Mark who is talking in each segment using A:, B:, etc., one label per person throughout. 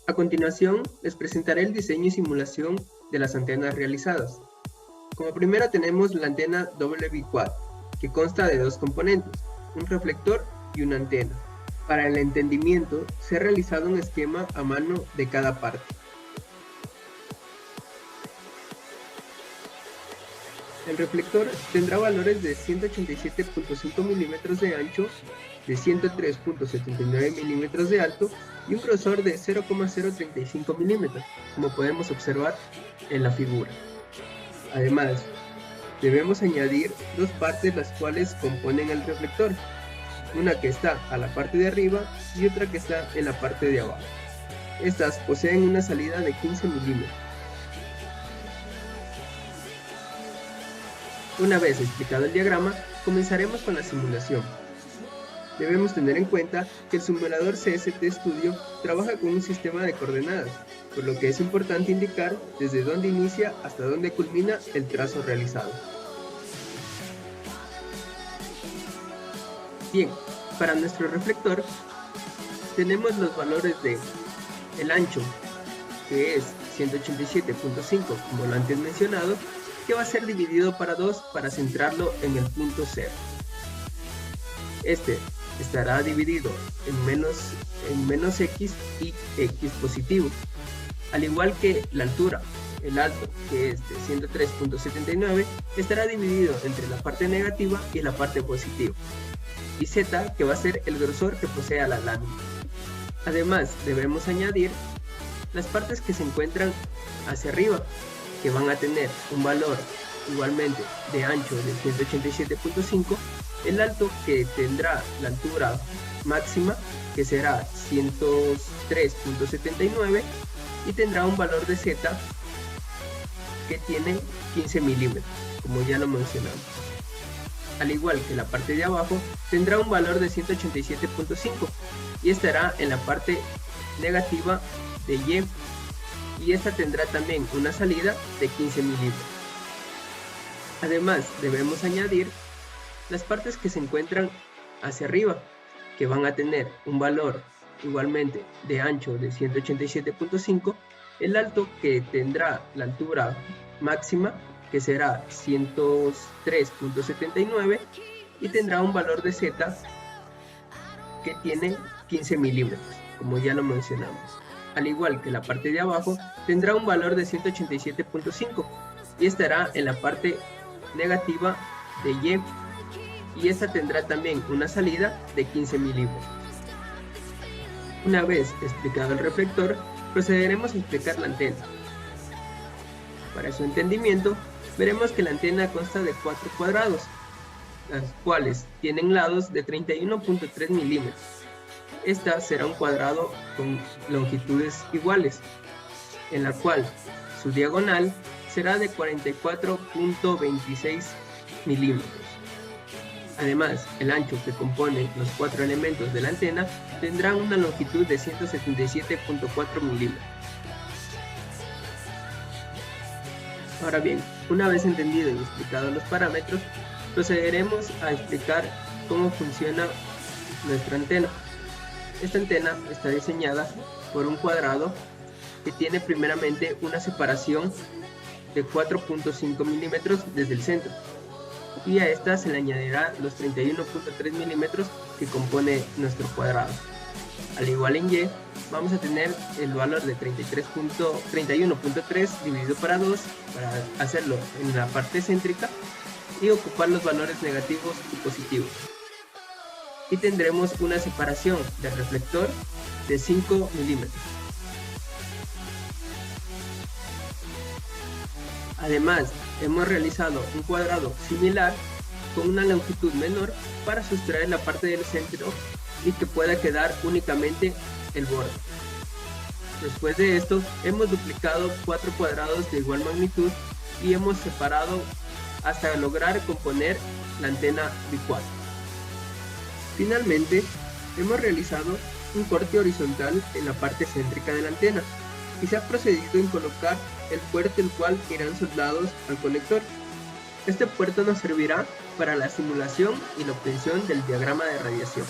A: A continuación, les presentaré el diseño y simulación de las antenas realizadas. Como primera tenemos la antena WB-Quad, que consta de dos componentes, un reflector y una antena. Para el entendimiento, se ha realizado un esquema a mano de cada parte. El reflector tendrá valores de 187.5 milímetros de ancho, de 103.79 milímetros de alto y un grosor de 0,035 milímetros, como podemos observar en la figura. Además, debemos añadir dos partes las cuales componen el reflector, una que está a la parte de arriba y otra que está en la parte de abajo. Estas poseen una salida de 15 milímetros. Una vez explicado el diagrama, comenzaremos con la simulación. Debemos tener en cuenta que el simulador CST Studio trabaja con un sistema de coordenadas, por lo que es importante indicar desde dónde inicia hasta dónde culmina el trazo realizado. Bien, para nuestro reflector tenemos los valores de el ancho, que es 187.5 como lo antes mencionado, que va a ser dividido para 2 para centrarlo en el punto 0. Este estará dividido en menos x y x positivo, al igual que la altura, el alto, que es de 103.79, estará dividido entre la parte negativa y la parte positiva, y z, que va a ser el grosor que posea la lámina. Además, debemos añadir las partes que se encuentran hacia arriba, que van a tener un valor igualmente de ancho de 187.5, el alto que tendrá la altura máxima, que será 103.79, y tendrá un valor de z que tiene 15 milímetros, como ya lo mencionamos. Al igual que la parte de abajo, tendrá un valor de 187.5 y estará en la parte negativa de y, esta tendrá también una salida de 15 milímetros. Además, debemos añadir las partes que se encuentran hacia arriba, que van a tener un valor igualmente de ancho de 187.5, el alto que tendrá la altura máxima, que será 103.79, y tendrá un valor de z que tiene 15 milímetros, como ya lo mencionamos. Al igual que la parte de abajo, tendrá un valor de 187.5 y estará en la parte negativa de y esta tendrá también una salida de 15 milímetros. Una vez explicado el reflector, procederemos a explicar la antena. Para su entendimiento, veremos que la antena consta de 4 cuadrados, las cuales tienen lados de 31.3 milímetros. Esta será un cuadrado con longitudes iguales, en la cual su diagonal será de 44.26 milímetros. Además, el ancho que compone los 4 elementos de la antena tendrá una longitud de 177.4 milímetros. Ahora bien, una vez entendido y explicado los parámetros, procederemos a explicar cómo funciona nuestra antena. Esta antena está diseñada por un cuadrado que tiene primeramente una separación de 4.5 milímetros desde el centro, y a esta se le añadirá los 31.3 milímetros que compone nuestro cuadrado. Al igual en y, vamos a tener el valor de 31.3 dividido para 2 para hacerlo en la parte céntrica y ocupar los valores negativos y positivos. Y tendremos una separación del reflector de 5 milímetros. Además, hemos realizado un cuadrado similar con una longitud menor para sustraer la parte del centro y que pueda quedar únicamente el borde. Después de esto, hemos duplicado 4 cuadrados de igual magnitud y hemos separado hasta lograr componer la antena bicuadra. Finalmente, hemos realizado un corte horizontal en la parte céntrica de la antena y se ha procedido en colocar el puerto el cual irán soldados al conector. Este puerto nos servirá para la simulación y la obtención del diagrama de radiación.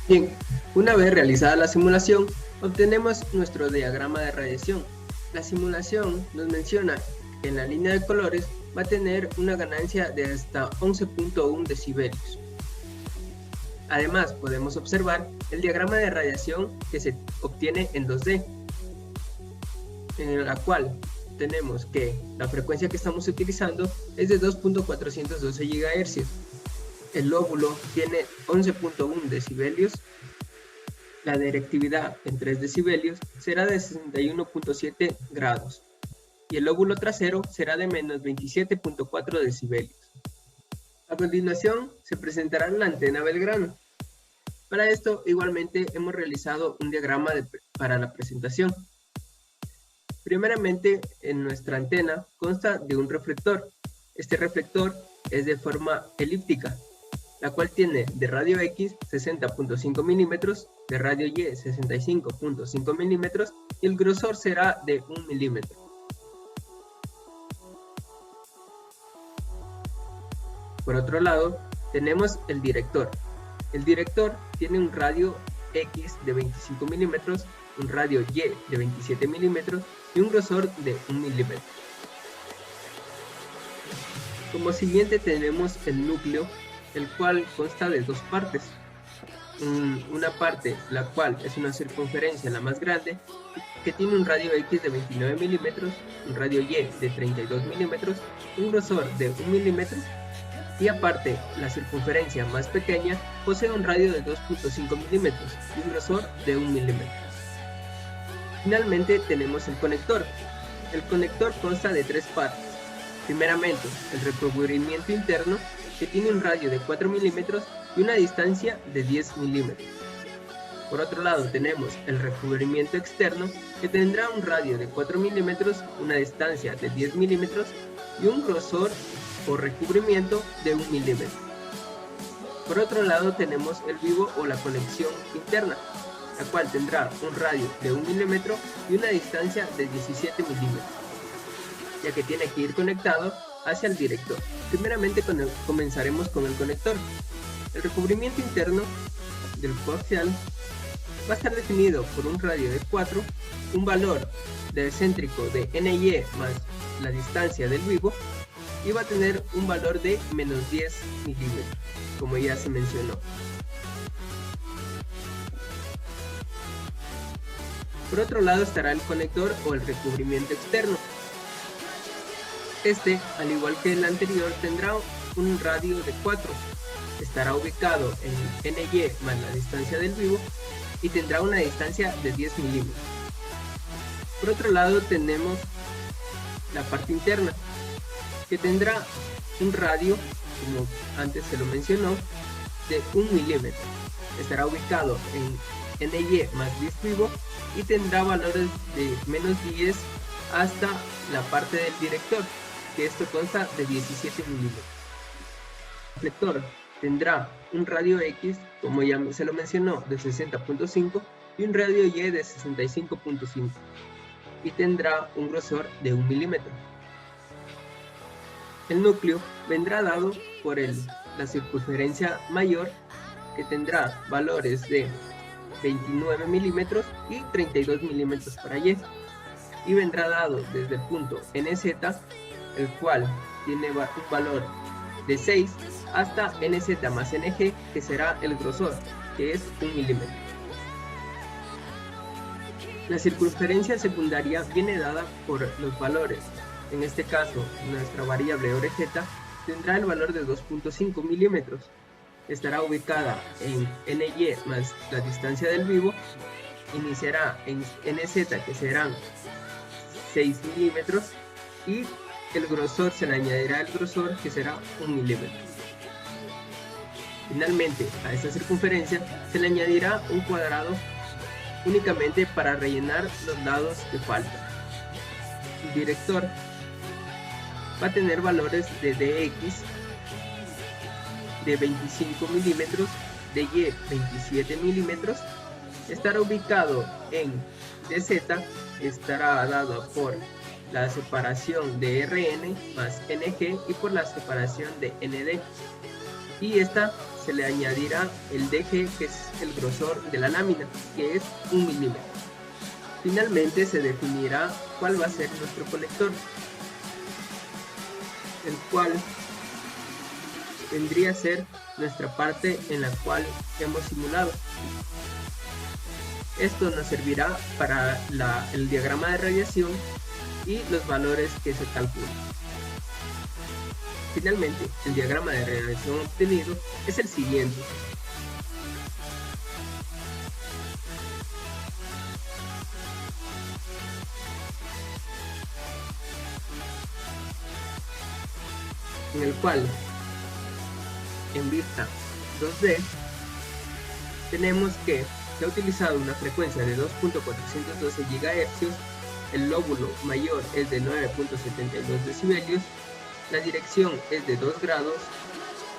A: Bien, Una vez realizada la simulación, obtenemos nuestro diagrama de radiación. La simulación nos menciona que en la línea de colores va a tener una ganancia de hasta 11.1 decibelios. Además, podemos observar el diagrama de radiación que se obtiene en 2D, en la cual tenemos que la frecuencia que estamos utilizando es de 2.412 GHz. El lóbulo tiene 11.1 decibelios. La directividad en 3 decibelios será de 61.7 grados y el lóbulo trasero será de menos 27.4 decibelios. A continuación se presentará la antena Belgrano. Para esto igualmente hemos realizado un diagrama para la presentación. Primeramente, en nuestra antena consta de un reflector. Este reflector es de forma elíptica, la cual tiene de radio X 60.5 milímetros, de radio Y 65.5 milímetros y el grosor será de 1 milímetro. Por otro lado, tenemos el director. El director tiene un radio X de 25 milímetros, un radio Y de 27 milímetros y un grosor de 1 milímetro. Como siguiente tenemos el núcleo, el cual consta de dos partes. Una parte, la cual es una circunferencia la más grande, que tiene un radio X de 29 milímetros, un radio Y de 32 milímetros, un grosor de 1 milímetro, y aparte, la circunferencia más pequeña posee un radio de 2.5 milímetros y un grosor de 1 milímetro. Finalmente tenemos el conector. El conector consta de tres partes. Primeramente, el recubrimiento interno, que tiene un radio de 4 milímetros y una distancia de 10 milímetros. Por otro lado tenemos el recubrimiento externo, que tendrá un radio de 4 milímetros, una distancia de 10 milímetros y un grosor o recubrimiento de 1 milímetro. Por otro lado tenemos el vivo o la conexión interna, la cual tendrá un radio de 1 milímetro y una distancia de 17 milímetros, ya que tiene que ir conectado hacia el director. Primeramente comenzaremos con el conector. El recubrimiento interno del coaxial va a estar definido por un radio de 4, un valor de excéntrico de NY más la distancia del vivo, y va a tener un valor de menos 10 milímetros, como ya se mencionó. Por otro lado estará el conector o el recubrimiento externo. Este, al igual que el anterior, tendrá un radio de 4, estará ubicado en NY más la distancia del vivo y tendrá una distancia de 10 milímetros. Por otro lado tenemos la parte interna, que tendrá un radio, como antes se lo mencionó, de 1 milímetro. Estará ubicado en NY más 10 vivo y tendrá valores de menos 10 hasta la parte del director, que esto consta de 17 milímetros. El reflector tendrá un radio X, como ya se lo mencionó, de 60.5 y un radio Y de 65.5 y tendrá un grosor de 1 milímetro. El núcleo vendrá dado por la circunferencia mayor, que tendrá valores de 29 milímetros y 32 milímetros para Y, y vendrá dado desde el punto NZ, el cual tiene un valor de 6, hasta NZ más NG, que será el grosor, que es 1 milímetro. La circunferencia secundaria viene dada por los valores. En este caso, nuestra variable ORZ tendrá el valor de 2.5 milímetros. Estará ubicada en NY más la distancia del vivo. Iniciará en NZ, que serán 6 milímetros, y el grosor se le añadirá el grosor, que será 1 milímetro. Finalmente, a esta circunferencia se le añadirá un cuadrado únicamente para rellenar los lados que faltan. El director va a tener valores de DX de 25 milímetros, de Y 27 milímetros, estará ubicado en DZ, estará dado por la separación de RN más NG y por la separación de ND, y esta se le añadirá el deje, que es el grosor de la lámina, que es 1 milímetro. Finalmente se definirá cuál va a ser nuestro conector, el cual vendría a ser nuestra parte en la cual hemos simulado. Esto nos servirá para el diagrama de radiación y los valores que se calculan. Finalmente, el diagrama de radiación obtenido es el siguiente. En el cual, en vista 2D, tenemos que se ha utilizado una frecuencia de 2.412 GHz, el lóbulo mayor es de 9.72 decibelios, la dirección es de 2 grados,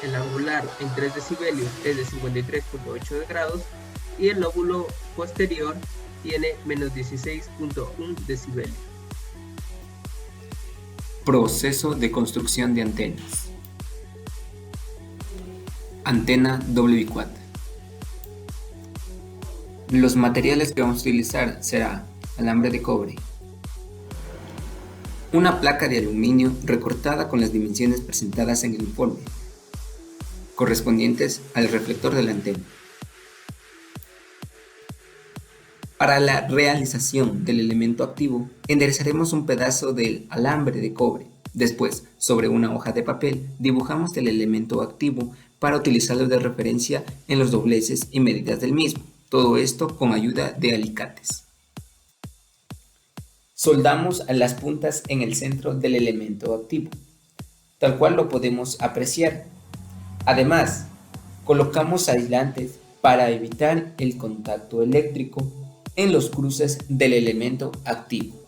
A: el angular en 3 decibelios es de 53.8 grados y el lóbulo posterior tiene menos 16.1 decibelios.
B: Proceso de construcción de antenas. Antena doble bicuata. Los materiales que vamos a utilizar será alambre de cobre, una placa de aluminio recortada con las dimensiones presentadas en el informe, correspondientes al reflector de la antena. Para la realización del elemento activo, enderezaremos un pedazo del alambre de cobre. Después, sobre una hoja de papel, dibujamos el elemento activo para utilizarlo de referencia en los dobleces y medidas del mismo. Todo esto con ayuda de alicates. Soldamos las puntas en el centro del elemento activo, tal cual lo podemos apreciar. Además, colocamos aislantes para evitar el contacto eléctrico en los cruces del elemento activo.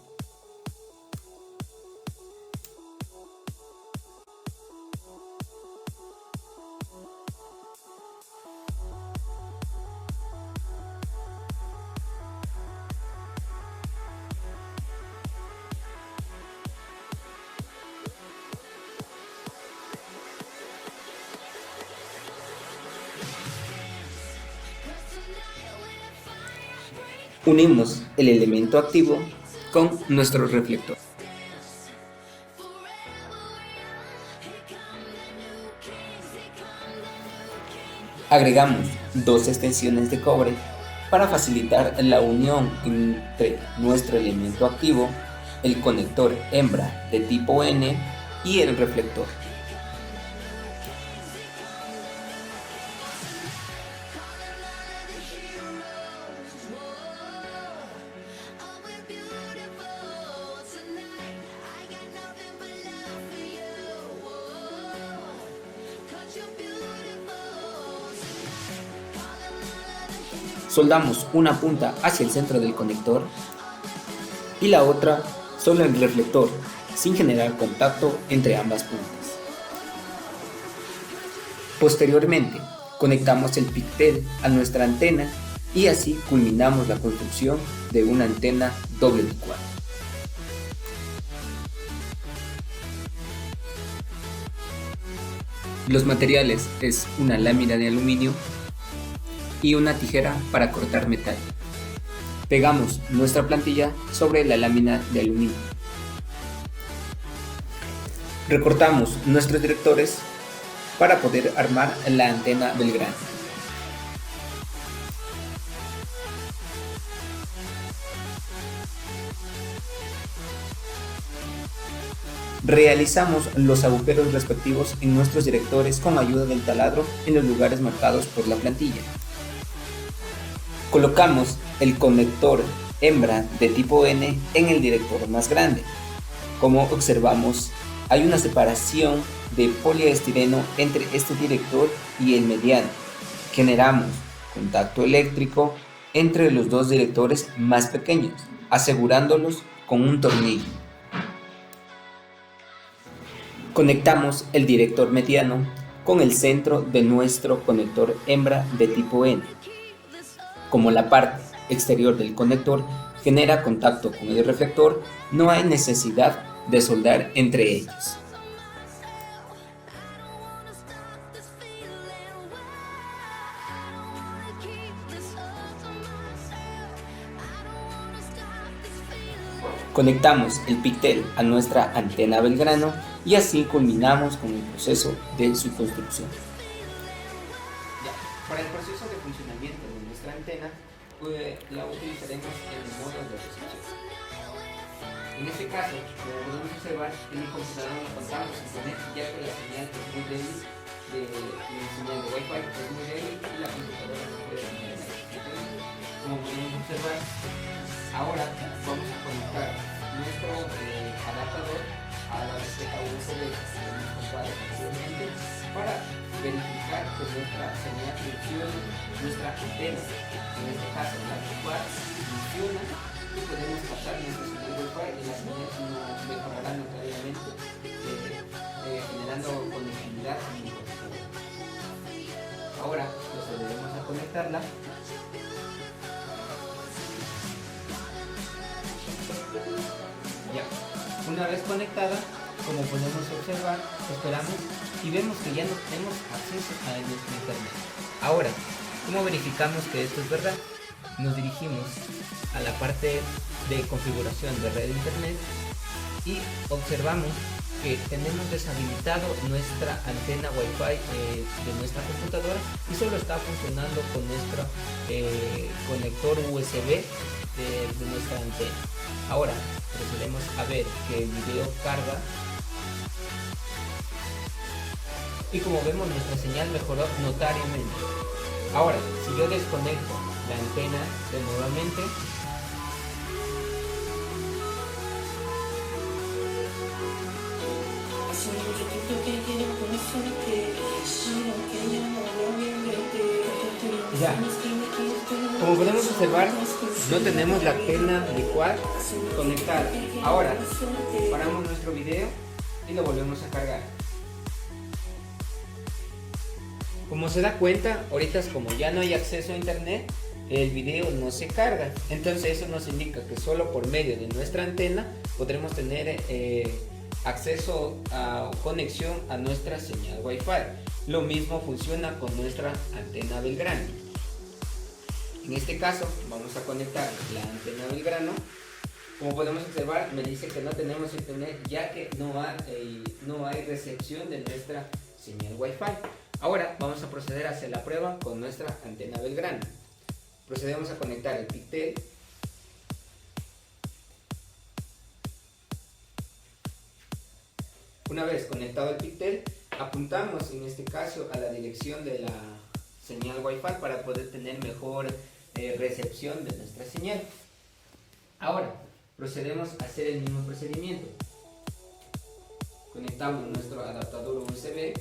B: Unimos el elemento activo con nuestro reflector. Agregamos 2 extensiones de cobre para facilitar la unión entre nuestro elemento activo, el conector hembra de tipo N y el reflector. Soldamos una punta hacia el centro del conector y la otra sobre el reflector, sin generar contacto entre ambas puntas. Posteriormente, conectamos el pictel a nuestra antena y así culminamos la construcción de una antena doble bicuata. Los materiales es una lámina de aluminio y una tijera para cortar metal. Pegamos nuestra plantilla sobre la lámina de aluminio. Recortamos nuestros directores para poder armar la antena del grano. Realizamos los agujeros respectivos en nuestros directores con ayuda del taladro en los lugares marcados por la plantilla. Colocamos el conector hembra de tipo N en el director más grande. Como observamos, hay una separación de poliestireno entre este director y el mediano. Generamos contacto eléctrico entre los dos directores más pequeños, asegurándolos con un tornillo. Conectamos el director mediano con el centro de nuestro conector hembra de tipo N. Como la parte exterior del conector genera contacto con el reflector, no hay necesidad de soldar entre ellos. Conectamos el Pictel a nuestra antena Belgrano y así culminamos con el proceso de su construcción. Para el proceso de funcionamiento de nuestra antena, la utilizaremos en el modo de recepción. En este caso, como podemos observar, en mi computadora no contamos internet, ya que la señal es muy débil, la señal de Wi-Fi es muy débil y la computadora no puede tener internet. Como podemos observar, ahora vamos a conectar nuestro adaptador a la tarjeta USB que hemos comprado anteriormente para verificar que nuestra señal funcione, nuestra antena, en este caso la cual funciona, y podemos pasar nuestra señal Wi-Fi y la señal mejorará notoriamente, generando conectividad en el computador. Ahora procederemos a conectarla. Ya, una vez conectada, como podemos observar, esperamos y vemos que ya no tenemos acceso a nuestro internet. Ahora, ¿cómo verificamos que esto es verdad? Nos dirigimos a la parte de configuración de red de internet y observamos que tenemos deshabilitado nuestra antena Wi-Fi de nuestra computadora y solo está funcionando con nuestro conector USB de nuestra antena. Ahora procedemos a ver que el video carga y como vemos nuestra señal mejoró notariamente. Ahora, si yo desconecto la antena de nuevamente, ya, como podemos observar, no tenemos la antena bicuar conectada. Ahora, paramos nuestro video y lo volvemos a cargar. Como se da cuenta, ahorita como ya no hay acceso a internet, el video no se carga. Entonces eso nos indica que solo por medio de nuestra antena podremos tener acceso a conexión a nuestra señal Wi-Fi. Lo mismo funciona con nuestra antena Belgrano. En este caso vamos a conectar la antena Belgrano. Como podemos observar, me dice que no tenemos internet ya que no hay recepción de nuestra señal Wi-Fi. Ahora vamos a proceder a hacer la prueba con nuestra antena Belgrano. Procedemos a conectar el Pictel. Una vez conectado el Pictel, apuntamos en este caso a la dirección de la señal Wi-Fi para poder tener mejor recepción de nuestra señal. Ahora procedemos a hacer el mismo procedimiento. Conectamos nuestro adaptador USB.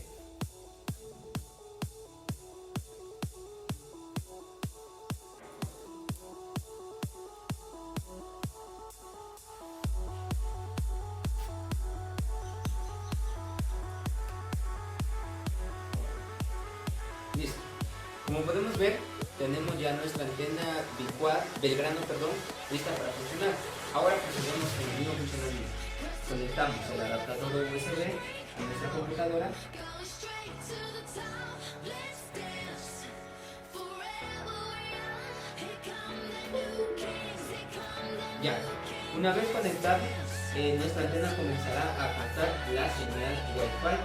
B: Listo. Como podemos ver, tenemos ya nuestra antena Belgrano, lista para funcionar. Ahora procedemos con el mismo funcionamiento. Conectamos el adaptador USB a nuestra computadora. Ya, una vez conectado, nuestra antena comenzará a captar la señal Wi-Fi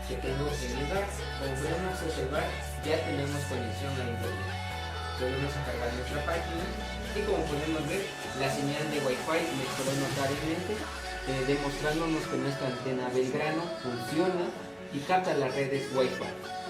B: que tengo en el bar. Como podemos observar, ya tenemos conexión a internet. Podemos a cargar nuestra página y como podemos ver, la señal de Wi-Fi mejoró notablemente, demostrándonos que nuestra antena Belgrano funciona y capta las redes Wi-Fi.